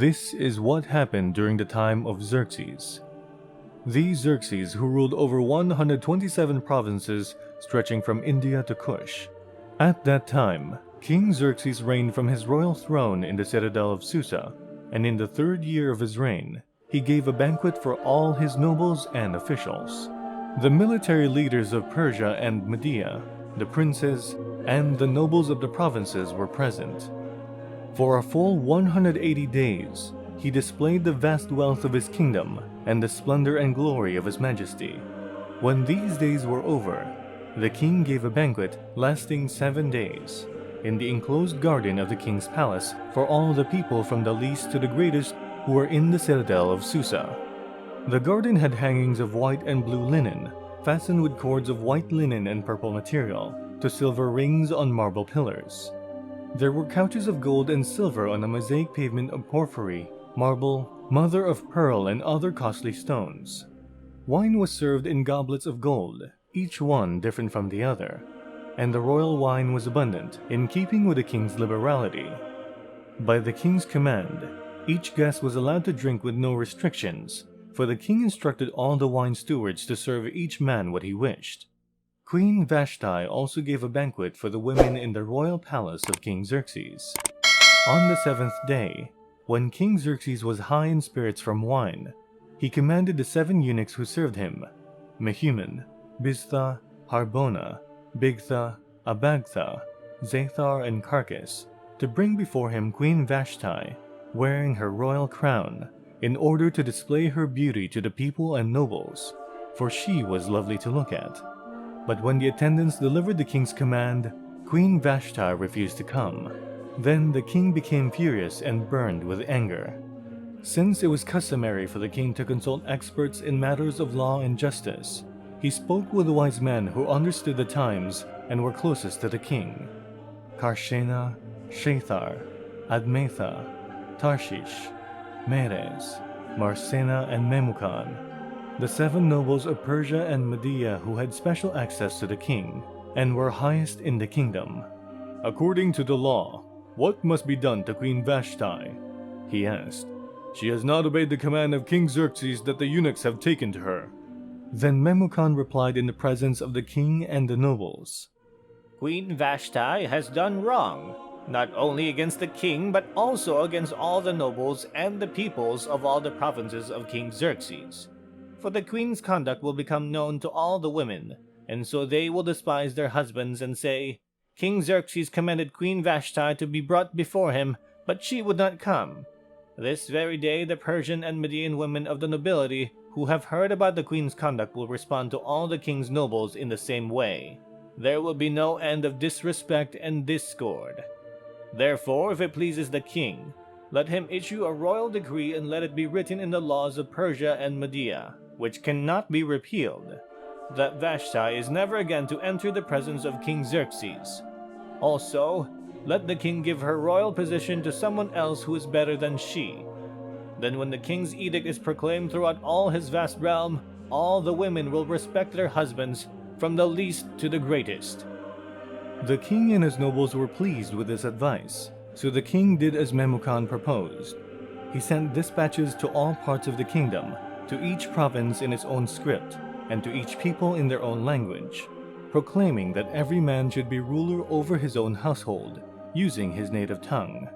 This is what happened during the time of Xerxes. The Xerxes, who ruled over 127 provinces stretching from India to Cush. At that time, King Xerxes reigned from his royal throne in the citadel of Susa, and in the 3rd year of his reign, he gave a banquet for all his nobles and officials. The military leaders of Persia and Media, the princes, and the nobles of the provinces were present. For a full 180 days, he displayed the vast wealth of his kingdom and the splendor and glory of his majesty. When these days were over, the king gave a banquet lasting 7 days in the enclosed garden of the king's palace for all the people from the least to the greatest who were in the citadel of Susa. The garden had hangings of white and blue linen, fastened with cords of white linen and purple material, to silver rings on marble pillars. There were couches of gold and silver on a mosaic pavement of porphyry, marble, mother of pearl, and other costly stones. Wine was served in goblets of gold, each one different from the other, and the royal wine was abundant, in keeping with the king's liberality. By the king's command, each guest was allowed to drink with no restrictions, for the king instructed all the wine stewards to serve each man what he wished. Queen Vashti also gave a banquet for the women in the royal palace of King Xerxes. On the 7th day, when King Xerxes was high in spirits from wine, he commanded the 7 eunuchs who served him, Mehuman, Biztha, Harbona, Bigtha, Abagtha, Zathar, and Carcass, to bring before him Queen Vashti, wearing her royal crown, in order to display her beauty to the people and nobles, for she was lovely to look at. But when the attendants delivered the king's command, Queen Vashti refused to come. Then the king became furious and burned with anger. Since it was customary for the king to consult experts in matters of law and justice, he spoke with the wise men who understood the times and were closest to the king: Karshena, Shethar, Admatha, Tarshish, Meres, Marsena, and Memucan, the 7 nobles of Persia and Media who had special access to the king, and were highest in the kingdom. "According to the law, what must be done to Queen Vashti?" he asked. "She has not obeyed the command of King Xerxes that the eunuchs have taken to her." Then Memucan replied in the presence of the king and the nobles, "Queen Vashti has done wrong, not only against the king but also against all the nobles and the peoples of all the provinces of King Xerxes. For the queen's conduct will become known to all the women, and so they will despise their husbands and say, 'King Xerxes commanded Queen Vashti to be brought before him, but she would not come.' This very day the Persian and Median women of the nobility who have heard about the queen's conduct will respond to all the king's nobles in the same way. There will be no end of disrespect and discord. Therefore, if it pleases the king, let him issue a royal decree and let it be written in the laws of Persia and Media, which cannot be repealed, that Vashti is never again to enter the presence of King Xerxes. Also, let the king give her royal position to someone else who is better than she. Then when the king's edict is proclaimed throughout all his vast realm, all the women will respect their husbands, from the least to the greatest." The king and his nobles were pleased with this advice, so the king did as Memucan proposed. He sent dispatches to all parts of the kingdom, to each province in its own script, and to each people in their own language, proclaiming that every man should be ruler over his own household, using his native tongue.